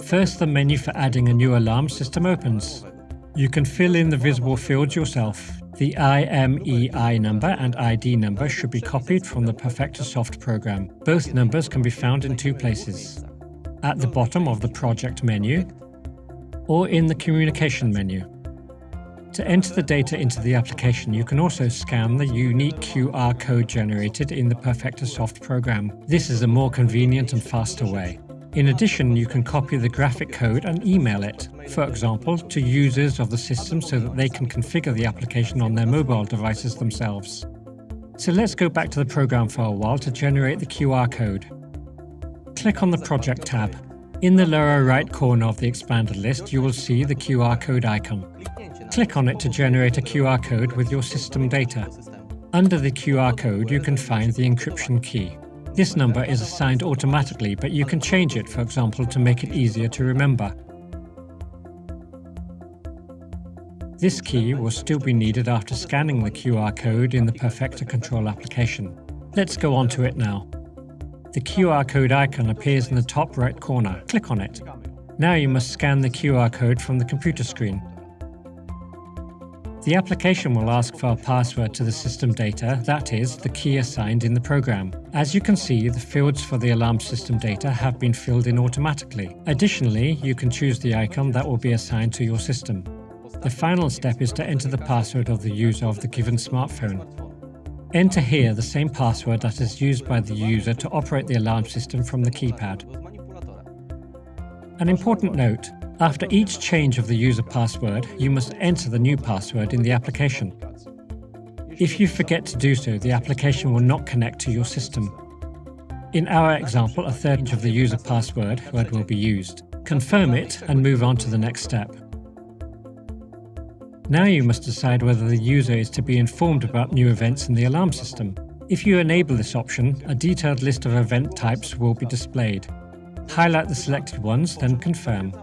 First, the menu for adding a new alarm system opens. You can fill in the visible fields yourself. The IMEI number and ID number should be copied from the Perfecta soft program. Both numbers can be found in two places: at the bottom of the project menu or in the communication menu. To enter the data into the application, you can also scan the unique QR code generated in the Perfecta soft program. This is a more convenient and faster way. In addition, you can copy the graphic code and email it, for example, to users of the system so that they can configure the application on their mobile devices themselves. So let's go back to the program for a while to generate the QR code. Click on the Project tab. In the lower right corner of the expanded list, you will see the QR code icon. Click on it to generate a QR code with your system data. Under the QR code, you can find the encryption key. This number is assigned automatically, but you can change it, for example, to make it easier to remember. This key will still be needed after scanning the QR code in the Perfecta control application. Let's go on to it now. The QR code icon appears in the top right corner. Click on it. Now you must scan the QR code from the computer screen. The application will ask for a password to the system data, that is, the key assigned in the program. As you can see, the fields for the alarm system data have been filled in automatically. Additionally, you can choose the icon that will be assigned to your system. The final step is to enter the password of the user of the given smartphone. Enter here the same password that is used by the user to operate the alarm system from the keypad. An important note: after each change of the user password, you must enter the new password in the application. If you forget to do so, the application will not connect to your system. In our example, a third of the user password will be used. Confirm it and move on to the next step. Now you must decide whether the user is to be informed about new events in the alarm system. If you enable this option, a detailed list of event types will be displayed. Highlight the selected ones, then confirm.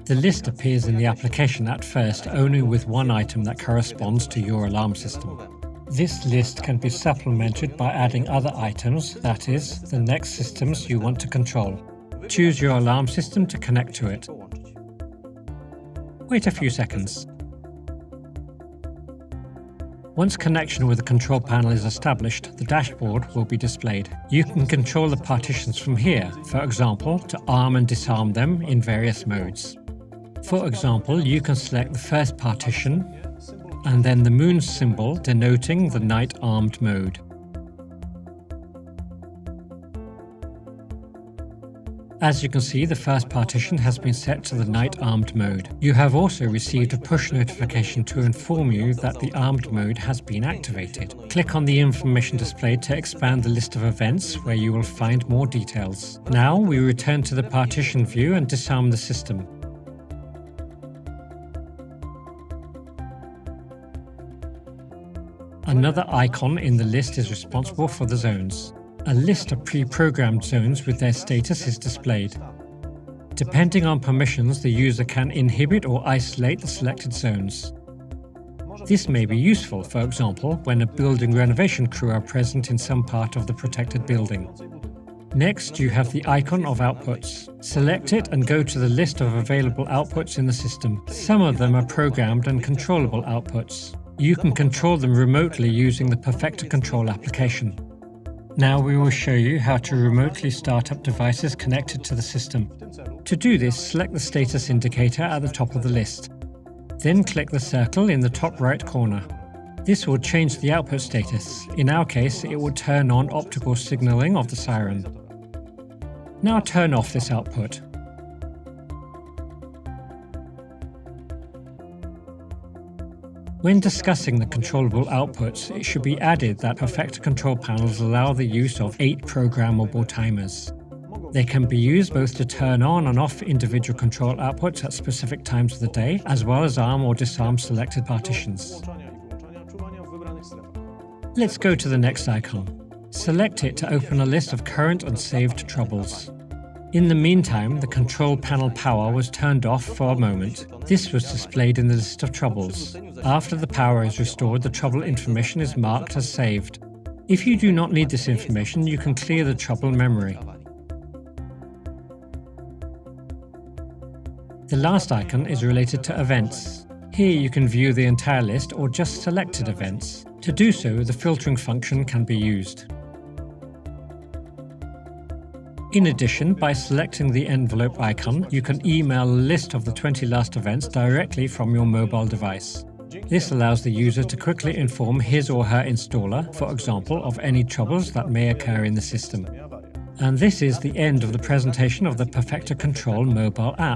The list appears in the application at first only with one item that corresponds to your alarm system. This list can be supplemented by adding other items, that is, the next systems you want to control. Choose your alarm system to connect to it. Wait a few seconds. Once connection with the control panel is established, the dashboard will be displayed. You can control the partitions from here, for example, to arm and disarm them in various modes. For example, you can select the first partition and then the moon symbol denoting the night armed mode. As you can see, the first partition has been set to the night armed mode. You have also received a push notification to inform you that the armed mode has been activated. Click on the information displayed to expand the list of events where you will find more details. Now we return to the partition view and disarm the system. Another icon in the list is responsible for the zones. A list of pre-programmed zones with their status is displayed. Depending on permissions, the user can inhibit or isolate the selected zones. This may be useful, for example, when a building renovation crew are present in some part of the protected building. Next, you have the icon of outputs. Select it and go to the list of available outputs in the system. Some of them are programmed and controllable outputs. You can control them remotely using the Perfecta control application. Now we will show you how to remotely start up devices connected to the system. To do this, select the status indicator at the top of the list. Then click the circle in the top right corner. This will change the output status. In our case, it will turn on optical signaling of the siren. Now turn off this output. When discussing the controllable outputs, it should be added that Perfecta control panels allow the use of 8 programmable timers. They can be used both to turn on and off individual control outputs at specific times of the day, as well as arm or disarm selected partitions. Let's go to the next icon. Select it to open a list of current and saved troubles. In the meantime, the control panel power was turned off for a moment. This was displayed in the list of troubles. After the power is restored, the trouble information is marked as saved. If you do not need this information, you can clear the trouble memory. The last icon is related to events. Here you can view the entire list or just selected events. To do so, the filtering function can be used. In addition, by selecting the envelope icon, you can email a list of the 20 last events directly from your mobile device. This allows the user to quickly inform his or her installer, for example, of any troubles that may occur in the system. And this is the end of the presentation of the Perfecta Control mobile app.